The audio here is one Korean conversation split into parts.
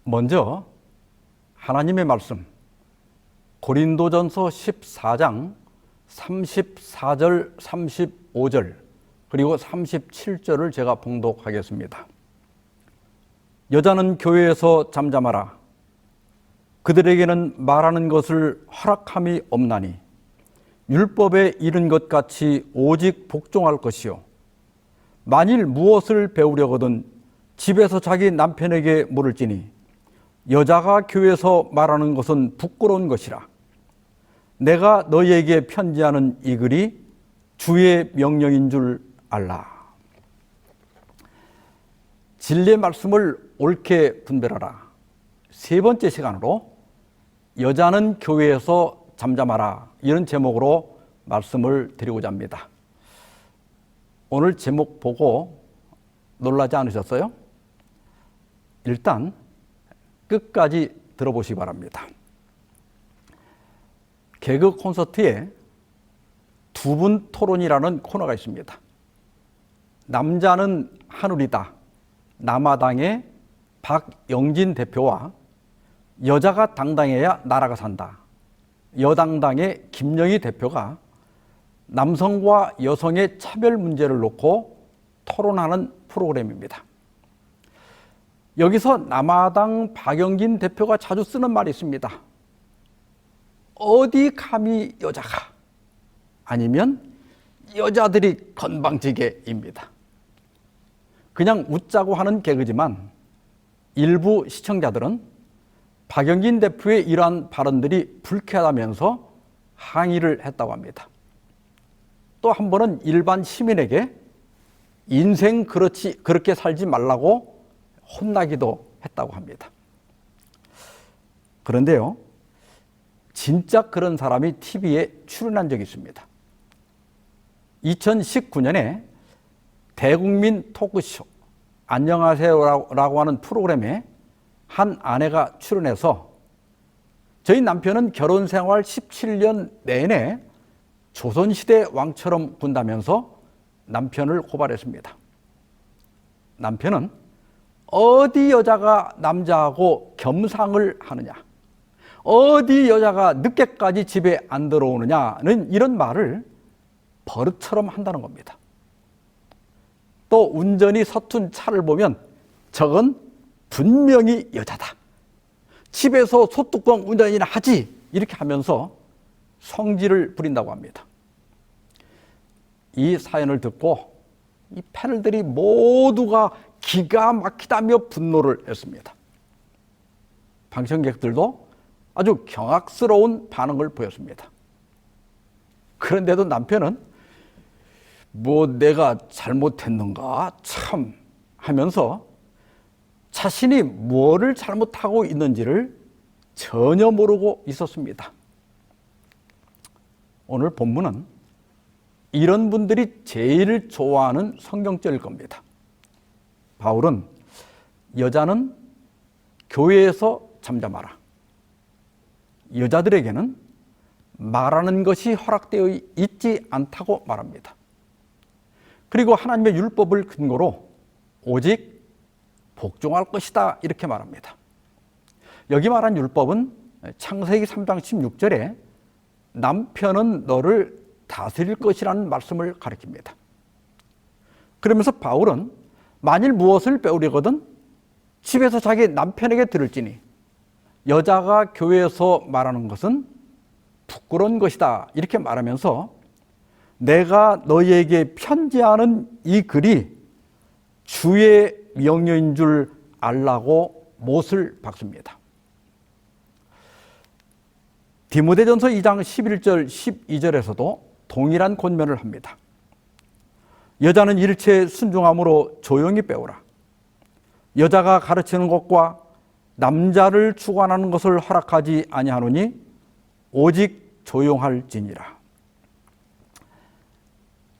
먼저 하나님의 말씀 고린도전서 14장 34절, 35절 그리고 37절을 제가 봉독하겠습니다. 여자는 교회에서 잠잠하라. 그들에게는 말하는 것을 허락함이 없나니 율법에 이른 것 같이 오직 복종할 것이요 만일 무엇을 배우려거든 집에서 자기 남편에게 물을지니 여자가 교회에서 말하는 것은 부끄러운 것이라. 내가 너희에게 편지하는 이 글이 주의 명령인 줄 알라. 진리의 말씀을 옳게 분별하라. 세 번째 시간으로 여자는 교회에서 잠잠하라, 이런 제목으로 말씀을 드리고자 합니다. 오늘 제목 보고 놀라지 않으셨어요? 일단 끝까지 들어보시기 바랍니다. 개그 콘서트에 두 분 토론이라는 코너가 있습니다. 남자는 하늘이다, 남아당의 박영진 대표와 여자가 당당해야 나라가 산다, 여당당의 김영희 대표가 남성과 여성의 차별 문제를 놓고 토론하는 프로그램입니다. 여기서 남아당 박영진 대표가 자주 쓰는 말이 있습니다. 어디 감히 여자가, 아니면 여자들이 건방지게입니다. 그냥 웃자고 하는 개그지만 일부 시청자들은 박영진 대표의 이러한 발언들이 불쾌하다면서 항의를 했다고 합니다. 또 한 번은 일반 시민에게 인생 그렇게 살지 말라고 혼나기도 했다고 합니다. 그런데요, 진짜 그런 사람이 TV에 출연한 적이 있습니다. 2019년에 대국민 토크쇼 안녕하세요라고 하는 프로그램에 한 아내가 출연해서 저희 남편은 결혼 생활 17년 내내 조선시대 왕처럼 군다면서 남편을 고발했습니다. 남편은 어디 여자가 남자하고 겸상을 하느냐, 어디 여자가 늦게까지 집에 안 들어오느냐는 이런 말을 버릇처럼 한다는 겁니다. 또 운전이 서툰 차를 보면 저건 분명히 여자다, 집에서 소뚜껑 운전이나 하지, 이렇게 하면서 성질을 부린다고 합니다. 이 사연을 듣고 이 패널들이 모두가 기가 막히다며 분노를 했습니다. 방청객들도 아주 경악스러운 반응을 보였습니다. 그런데도 남편은 뭐 내가 잘못했는가 참 하면서 자신이 뭐를 잘못하고 있는지를 전혀 모르고 있었습니다. 오늘 본문은 이런 분들이 제일 좋아하는 성경절일 겁니다. 바울은 여자는 교회에서 잠잠하라, 여자들에게는 말하는 것이 허락되어 있지 않다고 말합니다. 그리고 하나님의 율법을 근거로 오직 복종할 것이다, 이렇게 말합니다. 여기 말한 율법은 창세기 3장 16절에 남편은 너를 다스릴 것이라는 말씀을 가리킵니다. 그러면서 바울은 만일 무엇을 배우려거든 집에서 자기 남편에게 들을지니 여자가 교회에서 말하는 것은 부끄러운 것이다, 이렇게 말하면서 내가 너희에게 편지하는 이 글이 주의 명령인 줄 알라고 못을 박습니다. 디모데전서 2장 11절 12절에서도 동일한 권면을 합니다. 여자는 일체에 순종함으로 조용히 배우라. 여자가 가르치는 것과 남자를 주관하는 것을 허락하지 아니하노니 오직 조용할지니라.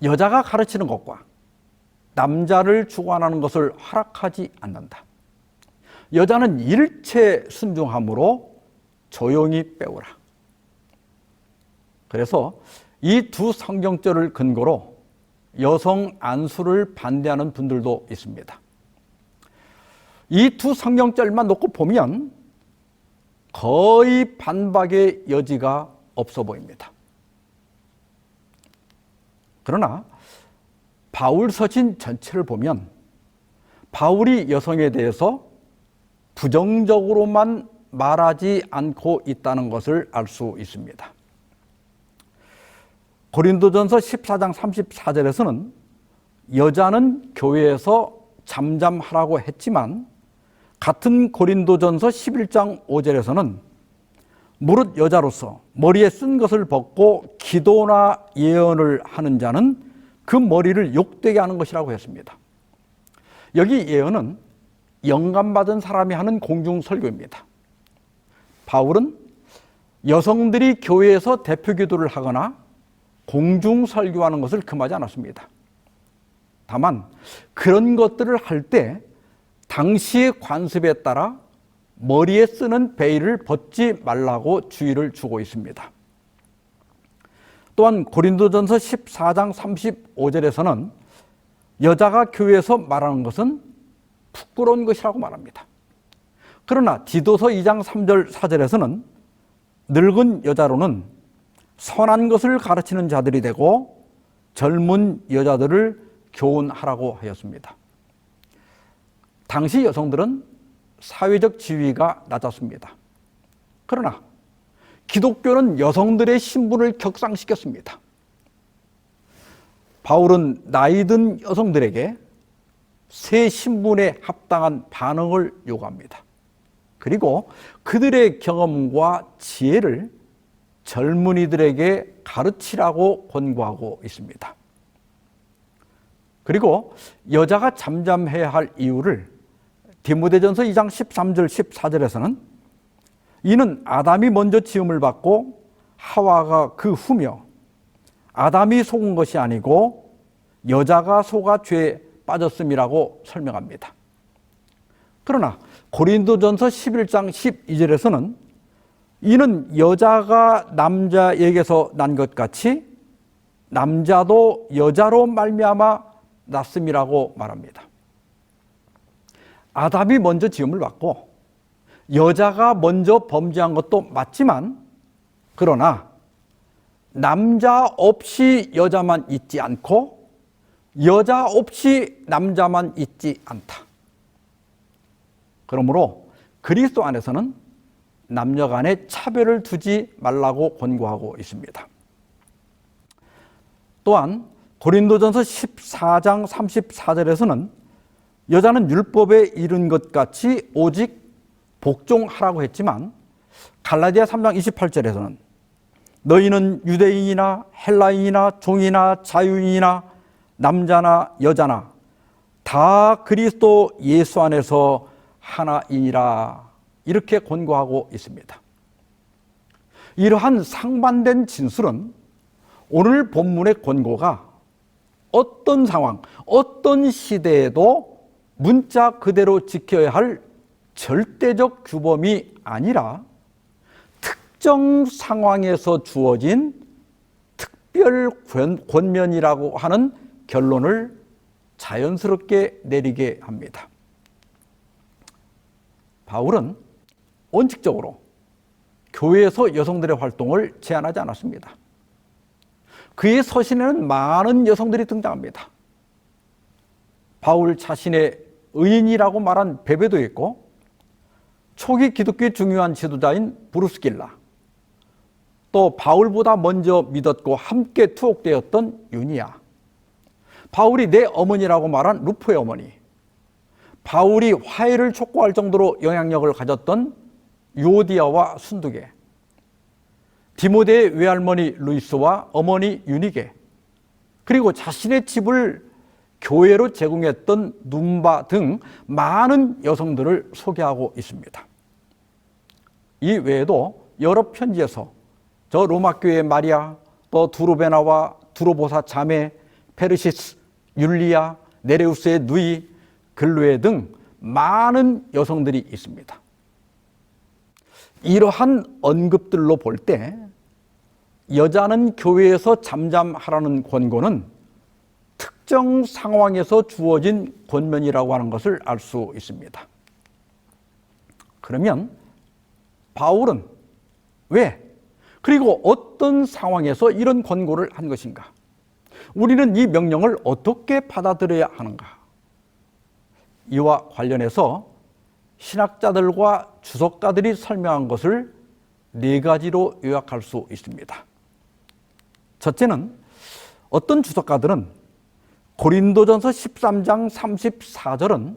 여자가 가르치는 것과 남자를 주관하는 것을 허락하지 않는다. 여자는 일체 순종함으로 조용히 배우라. 그래서 이 두 성경절을 근거로 여성 안수를 반대하는 분들도 있습니다. 이 두 성경절만 놓고 보면 거의 반박의 여지가 없어 보입니다. 그러나 바울 서신 전체를 보면 바울이 여성에 대해서 부정적으로만 말하지 않고 있다는 것을 알 수 있습니다. 고린도전서 14장 34절에서는 여자는 교회에서 잠잠하라고 했지만 같은 고린도전서 11장 5절에서는 무릇 여자로서 머리에 쓴 것을 벗고 기도나 예언을 하는 자는 그 머리를 욕되게 하는 것이라고 했습니다. 여기 예언은 영감받은 사람이 하는 공중 설교입니다. 바울은 여성들이 교회에서 대표 기도를 하거나 공중 설교하는 것을 금하지 않았습니다. 다만 그런 것들을 할 때 당시의 관습에 따라 머리에 쓰는 베일을 벗지 말라고 주의를 주고 있습니다. 또한 고린도전서 14장 35절에서는 여자가 교회에서 말하는 것은 부끄러운 것이라고 말합니다. 그러나 디도서 2장 3절 4절에서는 늙은 여자로는 선한 것을 가르치는 자들이 되고 젊은 여자들을 교훈하라고 하였습니다. 당시 여성들은 사회적 지위가 낮았습니다. 그러나 기독교는 여성들의 신분을 격상시켰습니다. 바울은 나이든 여성들에게 새 신분에 합당한 반응을 요구합니다. 그리고 그들의 경험과 지혜를 젊은이들에게 가르치라고 권고하고 있습니다. 그리고 여자가 잠잠해야 할 이유를 디모데전서 2장 13절 14절에서는 이는 아담이 먼저 지음을 받고 하와가 그 후며 아담이 속은 것이 아니고 여자가 속아 죄에 빠졌음이라고 설명합니다. 그러나 고린도전서 11장 12절에서는 이는 여자가 남자에게서 난 것 같이 남자도 여자로 말미암아 났음이라고 말합니다. 아담이 먼저 지음을 받고 여자가 먼저 범죄한 것도 맞지만 그러나 남자 없이 여자만 있지 않고 여자 없이 남자만 있지 않다. 그러므로 그리스도 안에서는 남녀 간에 차별을 두지 말라고 권고하고 있습니다. 또한 고린도전서 14장 34절에서는 여자는 율법에 이른 것 같이 오직 복종하라고 했지만 갈라디아 3장 28절에서는 너희는 유대인이나 헬라인이나 종이나 자유인이나 남자나 여자나 다 그리스도 예수 안에서 하나이니라 이렇게 권고하고 있습니다. 이러한 상반된 진술은 오늘 본문의 권고가 어떤 상황, 어떤 시대에도 문자 그대로 지켜야 할 절대적 규범이 아니라 특정 상황에서 주어진 특별 권면이라고 하는 결론을 자연스럽게 내리게 합니다. 바울은 원칙적으로 교회에서 여성들의 활동을 제한하지 않았습니다. 그의 서신에는 많은 여성들이 등장합니다. 바울 자신의 의인이라고 말한 베베도 있고 초기 기독교의 중요한 지도자인 브루스길라, 또 바울보다 먼저 믿었고 함께 투옥되었던 유니아, 바울이 내 어머니라고 말한 루포의 어머니, 바울이 화해를 촉구할 정도로 영향력을 가졌던 유오디아와 순두계, 디모데의 외할머니 루이스와 어머니 유니게, 그리고 자신의 집을 교회로 제공했던 눈바 등 많은 여성들을 소개하고 있습니다. 이 외에도 여러 편지에서 저 로마교회의 마리아, 또 두루베나와 두로보사 자매, 페르시스, 율리아, 네레우스의 누이, 글로에 등 많은 여성들이 있습니다. 이러한 언급들로 볼 때 여자는 교회에서 잠잠하라는 권고는 특정 상황에서 주어진 권면이라고 하는 것을 알 수 있습니다. 그러면 바울은 왜? 그리고 어떤 상황에서 이런 권고를 한 것인가? 우리는 이 명령을 어떻게 받아들여야 하는가? 이와 관련해서 신학자들과 주석가들이 설명한 것을 네 가지로 요약할 수 있습니다. 첫째는 어떤 주석가들은 고린도전서 13장 34절은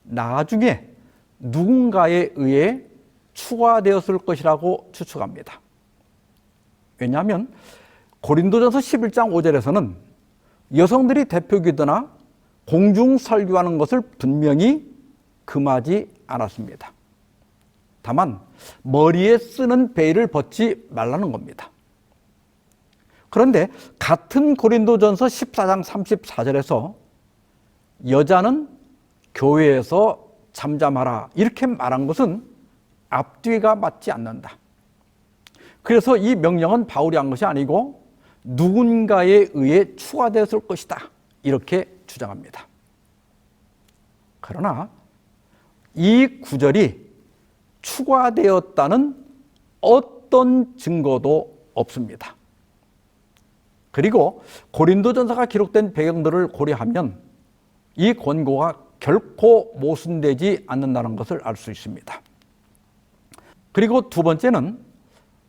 나중에 누군가에 의해 추가되었을 것이라고 추측합니다. 왜냐하면 고린도전서 11장 5절에서는 여성들이 대표기도나 공중설교하는 것을 분명히 금하지 않았습니다. 다만 머리에 쓰는 베일을 벗지 말라는 겁니다. 그런데 같은 고린도전서 14장 34절에서 여자는 교회에서 잠잠하라 이렇게 말한 것은 앞뒤가 맞지 않는다. 그래서 이 명령은 바울이 한 것이 아니고 누군가에 의해 추가되었을 것이다 이렇게 주장합니다. 그러나 이 구절이 추가되었다는 어떤 증거도 없습니다. 그리고 고린도전서가 기록된 배경들을 고려하면 이 권고가 결코 모순되지 않는다는 것을 알 수 있습니다. 그리고 두 번째는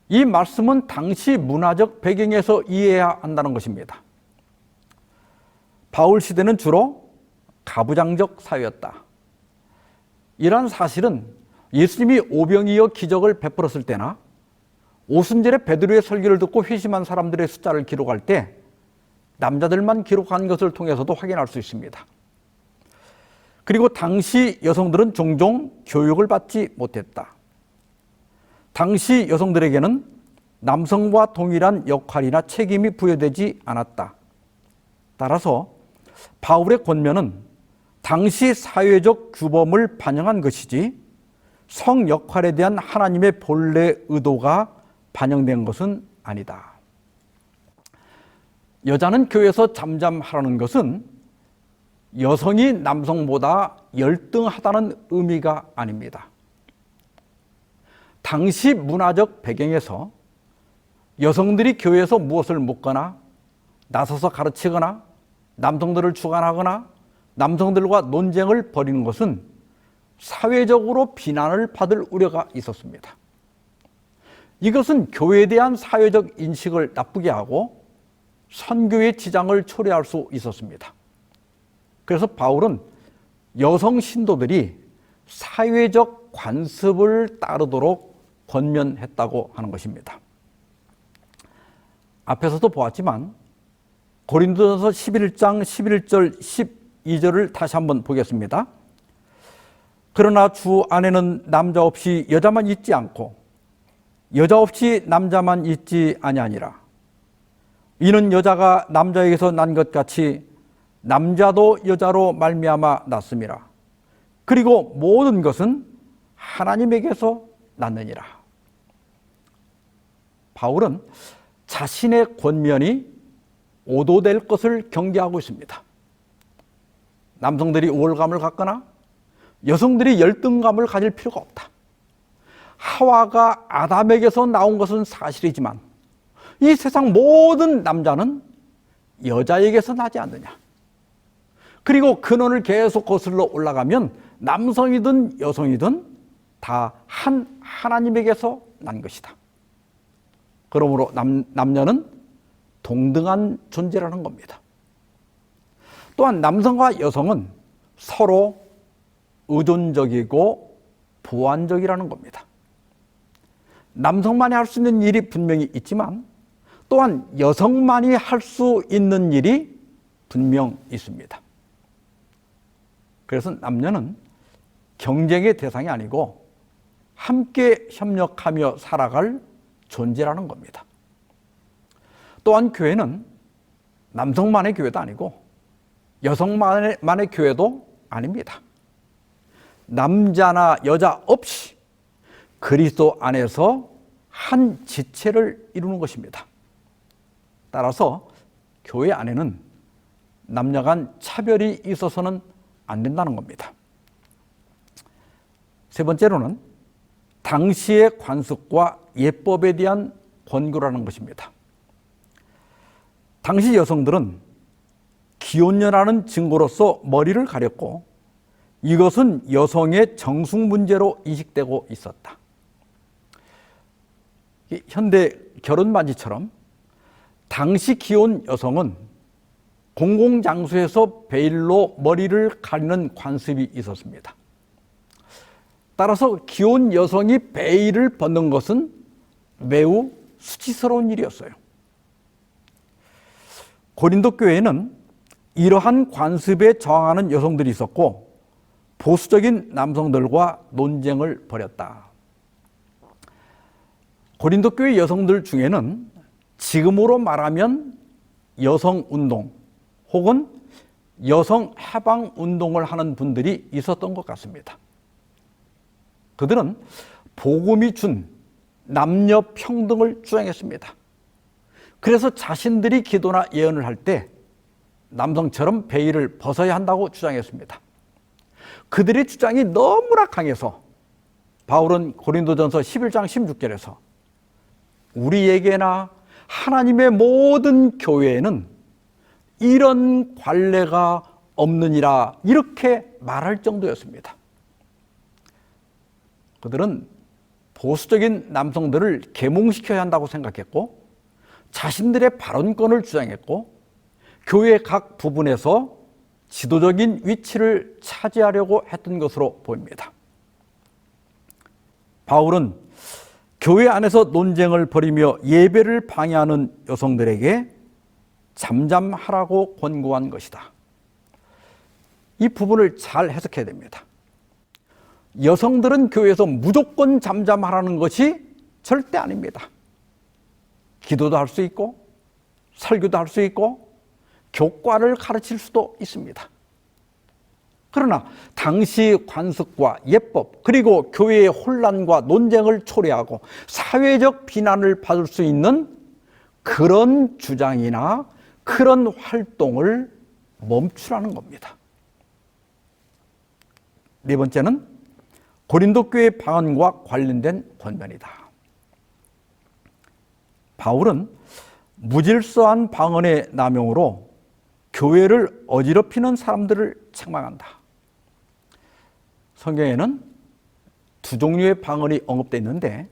이 말씀은 당시 문화적 배경에서 이해해야 한다는 것입니다. 바울 시대는 주로 가부장적 사회였다. 이러한 사실은 예수님이 오병이어 기적을 베풀었을 때나 오순절에 베드로의 설교를 듣고 회심한 사람들의 숫자를 기록할 때 남자들만 기록한 것을 통해서도 확인할 수 있습니다. 그리고 당시 여성들은 종종 교육을 받지 못했다. 당시 여성들에게는 남성과 동일한 역할이나 책임이 부여되지 않았다. 따라서 바울의 권면은 당시 사회적 규범을 반영한 것이지 성 역할에 대한 하나님의 본래 의도가 반영된 것은 아니다. 여자는 교회에서 잠잠하라는 것은 여성이 남성보다 열등하다는 의미가 아닙니다. 당시 문화적 배경에서 여성들이 교회에서 무엇을 묻거나 나서서 가르치거나 남성들을 주관하거나 남성들과 논쟁을 벌이는 것은 사회적으로 비난을 받을 우려가 있었습니다. 이것은 교회에 대한 사회적 인식을 나쁘게 하고 선교의 지장을 초래할 수 있었습니다. 그래서 바울은 여성 신도들이 사회적 관습을 따르도록 권면했다고 하는 것입니다. 앞에서도 보았지만 고린도전서 11장 11절 12절을 다시 한번 보겠습니다. 그러나 주 안에는 남자 없이 여자만 있지 않고 여자 없이 남자만 있지 아니하니라. 이는 여자가 남자에게서 난 것 같이 남자도 여자로 말미암아 났음이라. 그리고 모든 것은 하나님에게서 났느니라. 바울은 자신의 권면이 오도될 것을 경계하고 있습니다. 남성들이 우월감을 갖거나 여성들이 열등감을 가질 필요가 없다. 하와가 아담에게서 나온 것은 사실이지만 이 세상 모든 남자는 여자에게서 나지 않느냐. 그리고 근원을 계속 거슬러 올라가면 남성이든 여성이든 다 한 하나님에게서 난 것이다. 그러므로 남녀는 동등한 존재라는 겁니다. 또한 남성과 여성은 서로 의존적이고 보완적이라는 겁니다. 남성만이 할 수 있는 일이 분명히 있지만 또한 여성만이 할 수 있는 일이 분명 있습니다. 그래서 남녀는 경쟁의 대상이 아니고 함께 협력하며 살아갈 존재라는 겁니다. 또한 교회는 남성만의 교회도 아니고 여성만의 교회도 아닙니다. 남자나 여자 없이 그리스도 안에서 한 지체를 이루는 것입니다. 따라서 교회 안에는 남녀 간 차별이 있어서는 안 된다는 겁니다. 세 번째로는 당시의 관습과 예법에 대한 권고라는 것입니다. 당시 여성들은 기혼녀라는 증거로서 머리를 가렸고 이것은 여성의 정숙 문제로 인식되고 있었다. 현대 결혼 반지처럼 당시 기혼 여성은 공공장소에서 베일로 머리를 가리는 관습이 있었습니다. 따라서 기혼 여성이 베일을 벗는 것은 매우 수치스러운 일이었어요. 고린도 교회에는 이러한 관습에 저항하는 여성들이 있었고 보수적인 남성들과 논쟁을 벌였다. 고린도 교회 여성들 중에는 지금으로 말하면 여성운동 혹은 여성 해방운동을 하는 분들이 있었던 것 같습니다. 그들은 복음이 준 남녀 평등을 주장했습니다. 그래서 자신들이 기도나 예언을 할 때 남성처럼 베일을 벗어야 한다고 주장했습니다. 그들의 주장이 너무나 강해서 바울은 고린도전서 11장 16절에서 우리에게나 하나님의 모든 교회에는 이런 관례가 없느니라 이렇게 말할 정도였습니다. 그들은 보수적인 남성들을 계몽시켜야 한다고 생각했고 자신들의 발언권을 주장했고 교회 각 부분에서 지도적인 위치를 차지하려고 했던 것으로 보입니다. 바울은 교회 안에서 논쟁을 벌이며 예배를 방해하는 여성들에게 잠잠하라고 권고한 것이다. 이 부분을 잘 해석해야 됩니다. 여성들은 교회에서 무조건 잠잠하라는 것이 절대 아닙니다. 기도도 할 수 있고 설교도 할 수 있고 교과를 가르칠 수도 있습니다. 그러나 당시 관습과 예법 그리고 교회의 혼란과 논쟁을 초래하고 사회적 비난을 받을 수 있는 그런 주장이나 그런 활동을 멈추라는 겁니다. 네 번째는 고린도 교회 방언과 관련된 권면이다. 바울은 무질서한 방언의 남용으로 교회를 어지럽히는 사람들을 책망한다. 성경에는 두 종류의 방언이 언급되어 있는데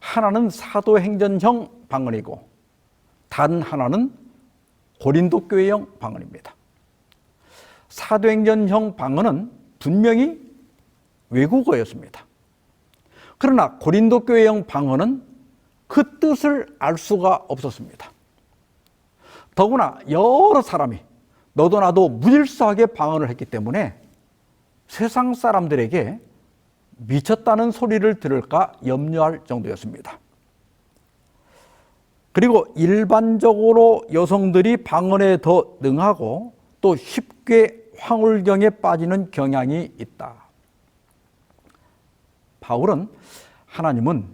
하나는 사도행전형 방언이고 다른 하나는 고린도 교회형 방언입니다. 사도행전형 방언은 분명히 외국어였습니다. 그러나 고린도 교회형 방언은 그 뜻을 알 수가 없었습니다. 더구나 여러 사람이 너도 나도 무질서하게 방언을 했기 때문에 세상 사람들에게 미쳤다는 소리를 들을까 염려할 정도였습니다. 그리고 일반적으로 여성들이 방언에 더 능하고 또 쉽게 황홀경에 빠지는 경향이 있다. 바울은 하나님은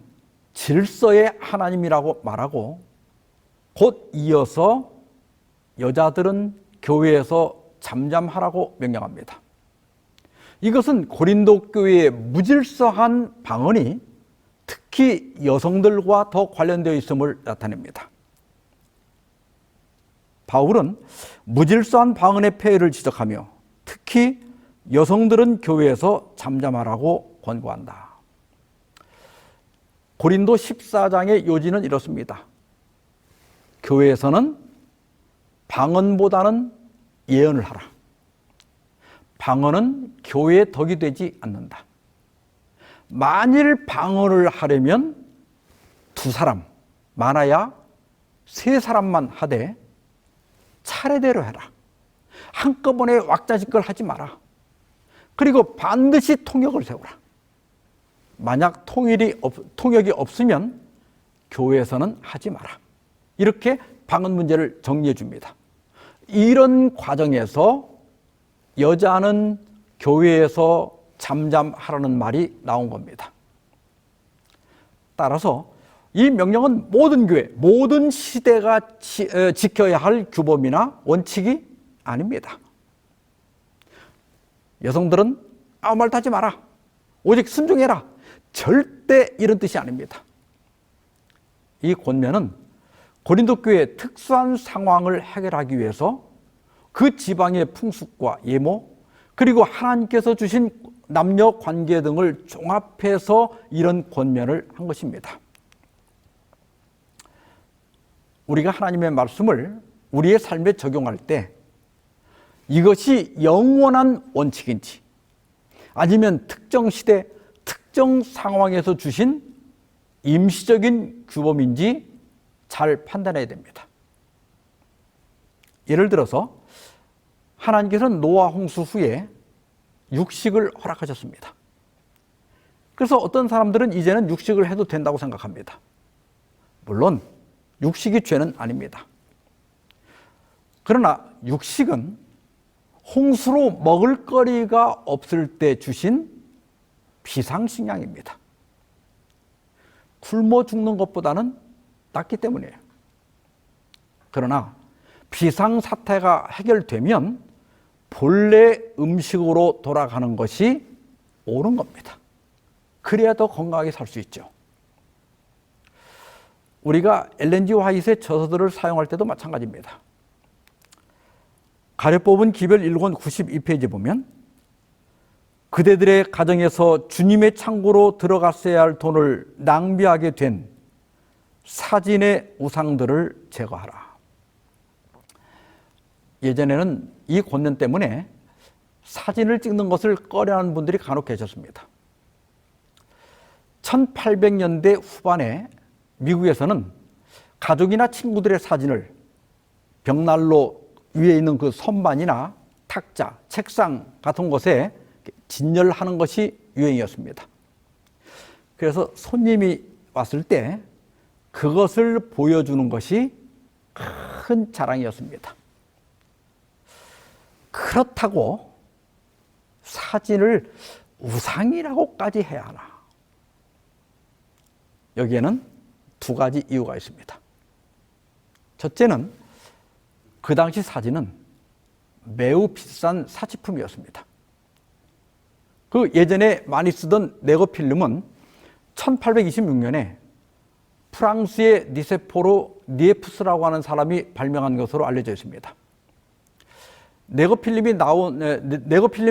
질서의 하나님이라고 말하고 곧 이어서 여자들은 교회에서 잠잠하라고 명령합니다. 이것은 고린도 교회의 무질서한 방언이 특히 여성들과 더 관련되어 있음을 나타냅니다. 바울은 무질서한 방언의 폐해를 지적하며 특히 여성들은 교회에서 잠잠하라고 권고한다. 고린도 14장의 요지는 이렇습니다. 교회에서는 방언보다는 예언을 하라. 방언은 교회의 덕이 되지 않는다. 만일 방언을 하려면 두 사람, 많아야 세 사람만 하되 차례대로 해라. 한꺼번에 왁자지껄 하지 마라. 그리고 반드시 통역을 세우라. 만약 통역이 없으면 교회에서는 하지 마라. 이렇게 방언 문제를 정리해 줍니다. 이런 과정에서 여자는 교회에서 잠잠하라는 말이 나온 겁니다. 따라서 이 명령은 모든 교회, 모든 시대가 지켜야 할 규범이나 원칙이 아닙니다. 여성들은 아무 말도 하지 마라. 오직 순종해라. 절대 이런 뜻이 아닙니다. 이 권면은 고린도 교회의 특수한 상황을 해결하기 위해서 그 지방의 풍습과 예모, 그리고 하나님께서 주신 남녀 관계 등을 종합해서 이런 권면을 한 것입니다. 우리가 하나님의 말씀을 우리의 삶에 적용할 때 이것이 영원한 원칙인지 아니면 특정 시대, 특정 상황에서 주신 임시적인 규범인지 잘 판단해야 됩니다. 예를 들어서 하나님께서는 노아 홍수 후에 육식을 허락하셨습니다. 그래서 어떤 사람들은 이제는 육식을 해도 된다고 생각합니다. 물론 육식이 죄는 아닙니다. 그러나 육식은 홍수로 먹을 거리가 없을 때 주신 비상식량입니다. 굶어 죽는 것보다는 낫기 때문이에요. 그러나 비상사태가 해결되면 본래 음식으로 돌아가는 것이 옳은 겁니다. 그래야 더 건강하게 살 수 있죠. 우리가 엘렌 G 화이트의 저서들을 사용할 때도 마찬가지입니다. 가려 뽑은 기별 1권 92페이지 보면 그대들의 가정에서 주님의 창고로 들어갔어야 할 돈을 낭비하게 된 사진의 우상들을 제거하라. 예전에는 이 권면 때문에 사진을 찍는 것을 꺼려하는 분들이 간혹 계셨습니다. 1800년대 후반에 미국에서는 가족이나 친구들의 사진을 벽난로 위에 있는 그 선반이나 탁자, 책상 같은 곳에 진열하는 것이 유행이었습니다. 그래서 손님이 왔을 때 그것을 보여주는 것이 큰 자랑이었습니다. 그렇다고 사진을 우상이라고까지 해야 하나? 여기에는 두 가지 이유가 있습니다. 첫째는 그 당시 사진은 매우 비싼 사치품이었습니다. 그 예전에 많이 쓰던 네거필름은 1826년에 프랑스의 니세포르 니에프스라고 하는 사람이 발명한 것으로 알려져 있습니다. 네거필름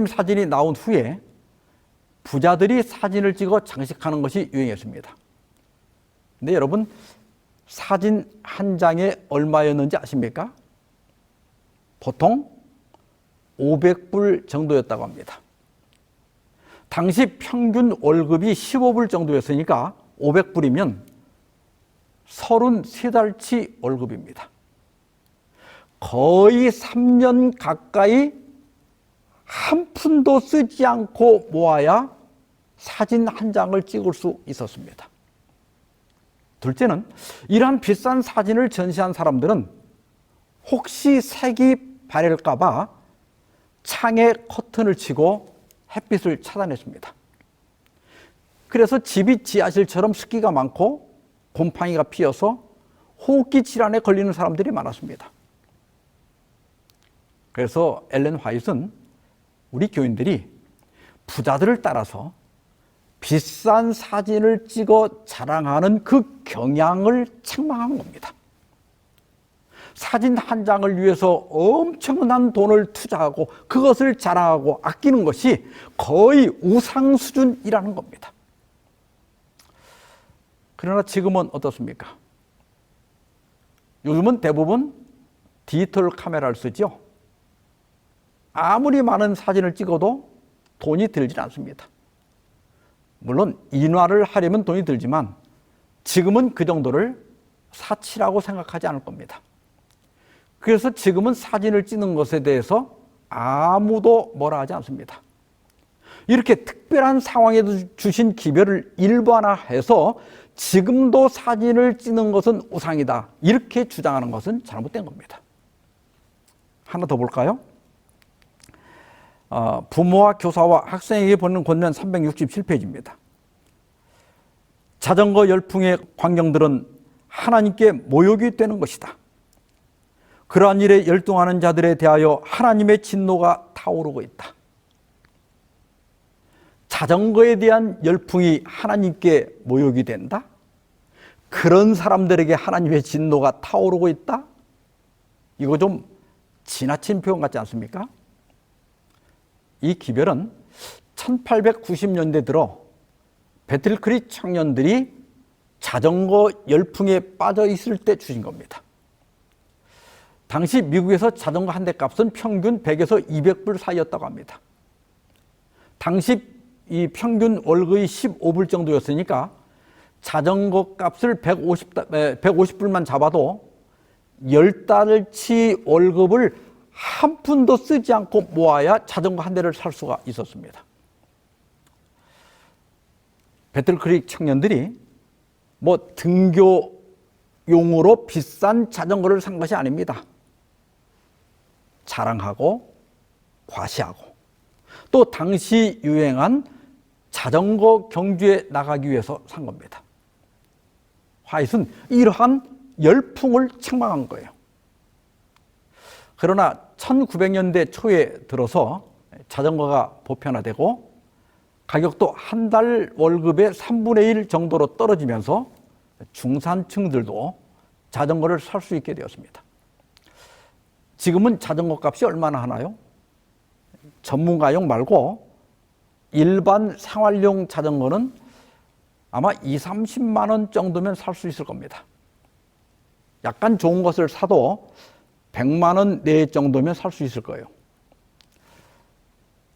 사진이 나온 후에 부자들이 사진을 찍어 장식하는 것이 유행했습니다. 근데 여러분, 사진 한 장에 얼마였는지 아십니까? 보통 500불 정도였다고 합니다. 당시 평균 월급이 15불 정도였으니까 500불이면 33달치 월급입니다. 거의 3년 가까이 한 푼도 쓰지 않고 모아야 사진 한 장을 찍을 수 있었습니다. 둘째는 이러한 비싼 사진을 전시한 사람들은 혹시 색이 바렐까 봐 창에 커튼을 치고 햇빛을 차단했습니다. 그래서 집이 지하실처럼 습기가 많고 곰팡이가 피어서 호흡기 질환에 걸리는 사람들이 많았습니다. 그래서 엘렌 화이트는 우리 교인들이 부자들을 따라서 비싼 사진을 찍어 자랑하는 그 경향을 책망한 겁니다. 사진 한 장을 위해서 엄청난 돈을 투자하고 그것을 자랑하고 아끼는 것이 거의 우상 수준이라는 겁니다. 그러나 지금은 어떻습니까? 요즘은 대부분 디지털 카메라를 쓰죠. 아무리 많은 사진을 찍어도 돈이 들지 않습니다. 물론 인화를 하려면 돈이 들지만 지금은 그 정도를 사치라고 생각하지 않을 겁니다. 그래서 지금은 사진을 찍는 것에 대해서 아무도 뭐라 하지 않습니다. 이렇게 특별한 상황에도 주신 기별을 일반화해서 지금도 사진을 찍는 것은 우상이다, 이렇게 주장하는 것은 잘못된 겁니다. 하나 더 볼까요? 부모와 교사와 학생에게 보내는 권면 367페이지입니다. 자전거 열풍의 광경들은 하나님께 모욕이 되는 것이다. 그러한 일에 열중하는 자들에 대하여 하나님의 진노가 타오르고 있다. 자전거에 대한 열풍이 하나님께 모욕이 된다? 그런 사람들에게 하나님의 진노가 타오르고 있다? 이거 좀 지나친 표현 같지 않습니까? 이 기별은 1890년대 들어 배틀크릭 청년들이 자전거 열풍에 빠져 있을 때 주신 겁니다. 당시 미국에서 자전거 한 대 값은 평균 100에서 200불 사이였다고 합니다. 당시 이 평균 월급이 15불 정도였으니까 자전거 값을 150불만 잡아도 10달치 월급을 한 푼도 쓰지 않고 모아야 자전거 한 대를 살 수가 있었습니다. 배틀크릭 청년들이 뭐 등교용으로 비싼 자전거를 산 것이 아닙니다. 자랑하고 과시하고 또 당시 유행한 자전거 경주에 나가기 위해서 산 겁니다. 화이트는 이러한 열풍을 책망한 거예요. 그러나 1900년대 초에 들어서 자전거가 보편화되고 가격도 한 달 월급의 3분의 1 정도로 떨어지면서 중산층들도 자전거를 살 수 있게 되었습니다. 지금은 자전거 값이 얼마나 하나요? 전문가용 말고 일반 생활용 자전거는 아마 20-30만 원 정도면 살 수 있을 겁니다. 약간 좋은 것을 사도 100만 원 내 정도면 살 수 있을 거예요.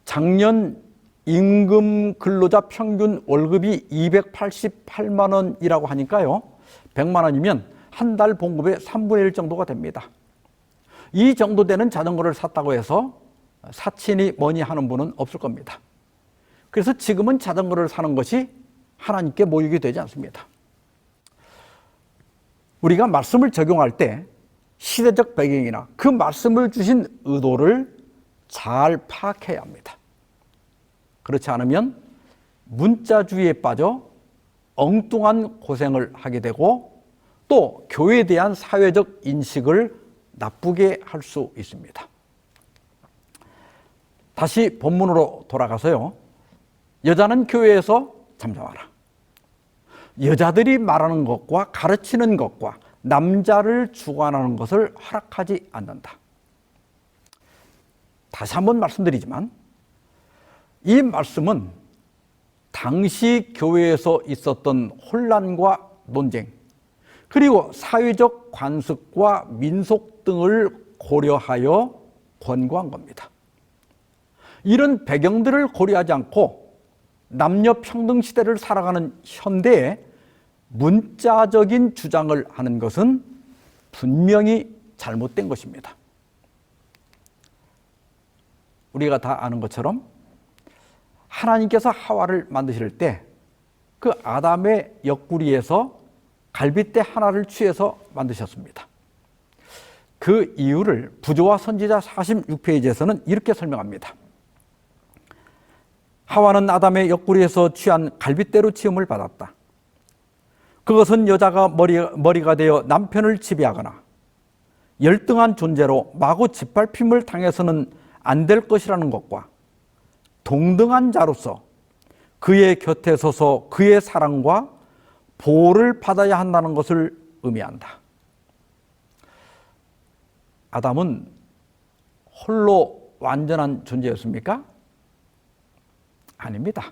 작년 임금 근로자 평균 월급이 288만 원이라고 하니까요. 100만 원이면 한 달 봉급의 3분의 1 정도가 됩니다. 이 정도 되는 자전거를 샀다고 해서 사치니 뭐니 하는 분은 없을 겁니다. 그래서 지금은 자전거를 사는 것이 하나님께 모욕이 되지 않습니다. 우리가 말씀을 적용할 때 시대적 배경이나 그 말씀을 주신 의도를 잘 파악해야 합니다. 그렇지 않으면 문자주의에 빠져 엉뚱한 고생을 하게 되고 또 교회에 대한 사회적 인식을 나쁘게 할 수 있습니다. 다시 본문으로 돌아가서요. 여자는 교회에서 잠잠하라. 여자들이 말하는 것과 가르치는 것과 남자를 주관하는 것을 허락하지 않는다. 다시 한번 말씀드리지만 이 말씀은 당시 교회에서 있었던 혼란과 논쟁 그리고 사회적 관습과 민속 등을 고려하여 권고한 겁니다. 이런 배경들을 고려하지 않고 남녀 평등 시대를 살아가는 현대에 문자적인 주장을 하는 것은 분명히 잘못된 것입니다. 우리가 다 아는 것처럼 하나님께서 하와를 만드실 때 그 아담의 옆구리에서 갈빗대 하나를 취해서 만드셨습니다. 그 이유를 부조와 선지자 46페이지에서는 이렇게 설명합니다. 하와는 아담의 옆구리에서 취한 갈빗대로 지음을 받았다. 그것은 여자가 머리가 되어 남편을 지배하거나 열등한 존재로 마구 짓밟힘을 당해서는 안 될 것이라는 것과 동등한 자로서 그의 곁에 서서 그의 사랑과 보호를 받아야 한다는 것을 의미한다. 아담은 홀로 완전한 존재였습니까? 아닙니다.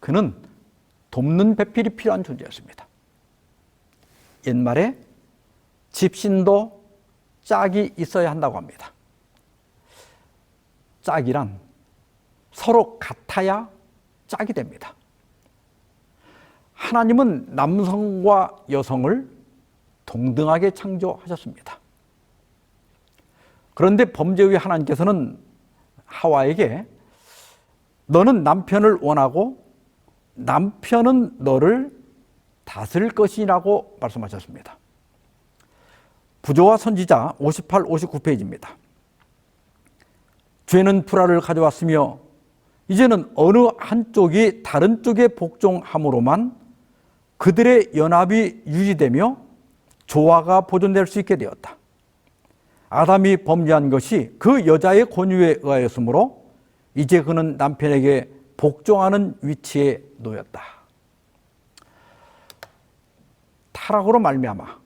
그는 돕는 배필이 필요한 존재였습니다. 옛말에 집신도 짝이 있어야 한다고 합니다. 짝이란 서로 같아야 짝이 됩니다. 하나님은 남성과 여성을 동등하게 창조하셨습니다. 그런데 범죄 후에 하나님께서는 하와에게 너는 남편을 원하고 남편은 너를 다스릴 것이라고 말씀하셨습니다. 부조와 선지자 58, 59페이지입니다. 죄는 불화를 가져왔으며 이제는 어느 한쪽이 다른 쪽에 복종함으로만 그들의 연합이 유지되며 조화가 보존될 수 있게 되었다. 아담이 범죄한 것이 그 여자의 권유에 의하였으므로 이제 그는 남편에게 복종하는 위치에 놓였다. 타락으로 말미암아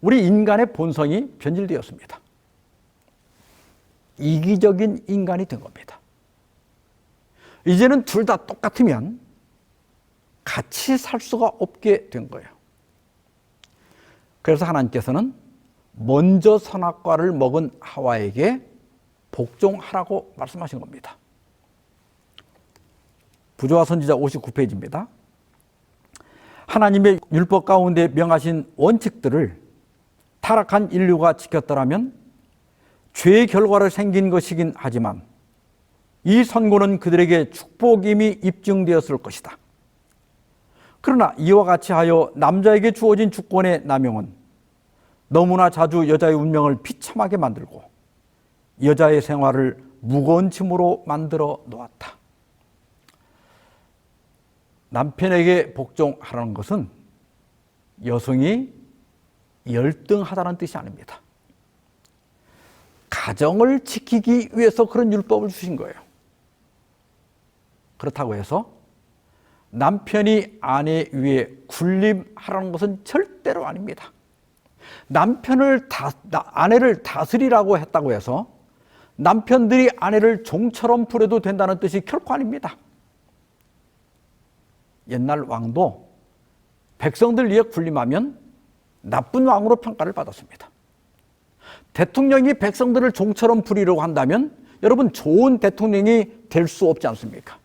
우리 인간의 본성이 변질되었습니다. 이기적인 인간이 된 겁니다. 이제는 둘 다 똑같으면 같이 살 수가 없게 된 거예요. 그래서 하나님께서는 먼저 선악과를 먹은 하와에게 복종하라고 말씀하신 겁니다. 부조와 선지자 59페이지입니다. 하나님의 율법 가운데 명하신 원칙들을 타락한 인류가 지켰더라면 죄의 결과를 생긴 것이긴 하지만 이 선고는 그들에게 축복임이 입증되었을 것이다. 그러나 이와 같이 하여 남자에게 주어진 주권의 남용은 너무나 자주 여자의 운명을 비참하게 만들고 여자의 생활을 무거운 짐으로 만들어 놓았다. 남편에게 복종하라는 것은 여성이 열등하다는 뜻이 아닙니다. 가정을 지키기 위해서 그런 율법을 주신 거예요. 그렇다고 해서 남편이 아내 위에 군림하라는 것은 절대로 아닙니다. 아내를 다스리라고 했다고 해서 남편들이 아내를 종처럼 부려도 된다는 뜻이 결코 아닙니다. 옛날 왕도 백성들 위에 군림하면 나쁜 왕으로 평가를 받았습니다. 대통령이 백성들을 종처럼 부리려고 한다면 여러분 좋은 대통령이 될 수 없지 않습니까?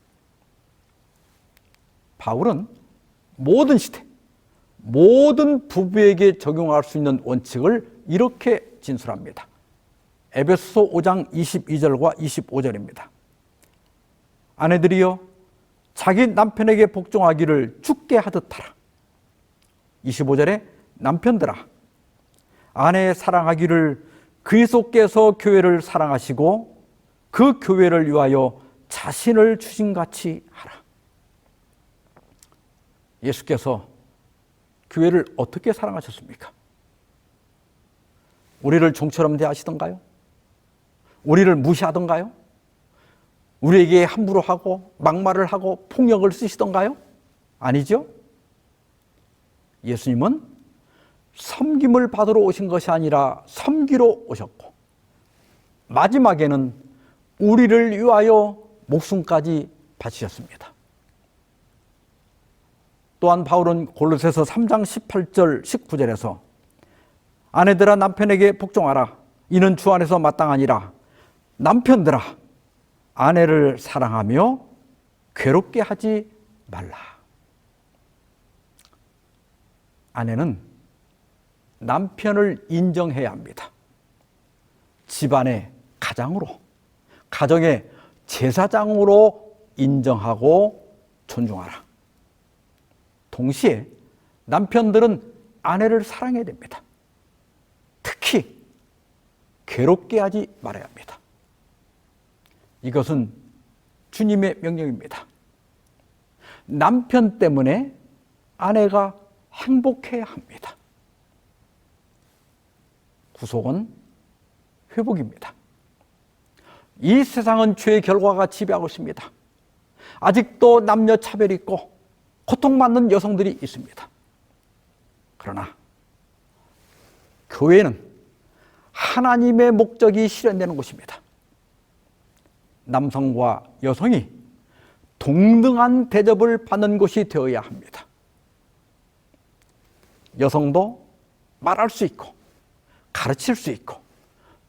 바울은 모든 시대, 모든 부부에게 적용할 수 있는 원칙을 이렇게 진술합니다. 에베소서 5장 22절과 25절입니다. 아내들이여 자기 남편에게 복종하기를 주께 하듯 하라. 25절에 남편들아 아내 사랑하기를 그리스도께서 교회를 사랑하시고 그 교회를 위하여 자신을 주신같이 하라. 예수께서 교회를 어떻게 사랑하셨습니까? 우리를 종처럼 대하시던가요? 우리를 무시하던가요? 우리에게 함부로 하고 막말을 하고 폭력을 쓰시던가요? 아니죠? 예수님은 섬김을 받으러 오신 것이 아니라 섬기러 오셨고 마지막에는 우리를 위하여 목숨까지 바치셨습니다. 또한 바울은 골로새서 3장 18절 19절에서 아내들아 남편에게 복종하라. 이는 주 안에서 마땅하니라. 남편들아 아내를 사랑하며 괴롭게 하지 말라. 아내는 남편을 인정해야 합니다. 집안의 가장으로, 가정의 제사장으로 인정하고 존중하라. 동시에 남편들은 아내를 사랑해야 됩니다. 특히 괴롭게 하지 말아야 합니다. 이것은 주님의 명령입니다. 남편 때문에 아내가 행복해야 합니다. 구속은 회복입니다. 이 세상은 죄의 결과가 지배하고 있습니다. 아직도 남녀 차별이 있고 고통받는 여성들이 있습니다. 그러나 교회는 하나님의 목적이 실현되는 곳입니다. 남성과 여성이 동등한 대접을 받는 곳이 되어야 합니다. 여성도 말할 수 있고 가르칠 수 있고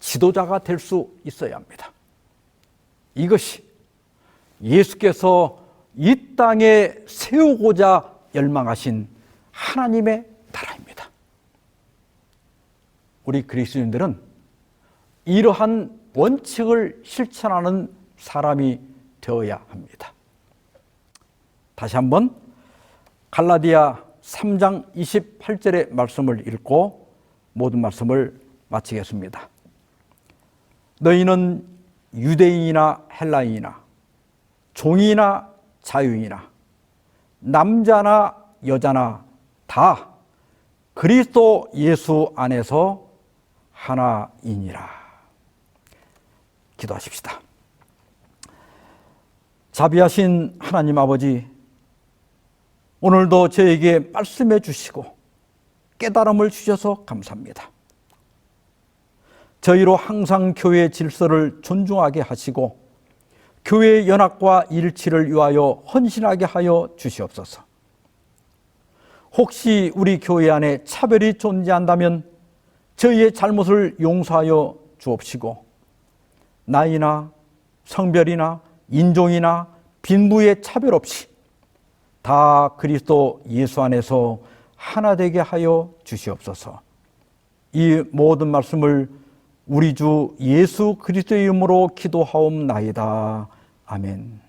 지도자가 될 수 있어야 합니다. 이것이 예수께서 이 땅에 세우고자 열망하신 하나님의 나라입니다. 우리 그리스도인들은 이러한 원칙을 실천하는 사람이 되어야 합니다. 다시 한번 갈라디아 3장 28절의 말씀을 읽고 모든 말씀을 마치겠습니다. 너희는 유대인이나 헬라인이나 종이나 자유인이나 남자나 여자나 다 그리스도 예수 안에서 하나이니라. 기도하십시다. 자비하신 하나님 아버지, 오늘도 저에게 말씀해 주시고 깨달음을 주셔서 감사합니다. 저희로 항상 교회의 질서를 존중하게 하시고 교회의 연합과 일치를 위하여 헌신하게 하여 주시옵소서. 혹시 우리 교회 안에 차별이 존재한다면 저희의 잘못을 용서하여 주옵시고 나이나 성별이나 인종이나 빈부의 차별 없이 다 그리스도 예수 안에서 하나 되게 하여 주시옵소서. 이 모든 말씀을 우리 주 예수 그리스도의 이름으로 기도하옵나이다. 아멘.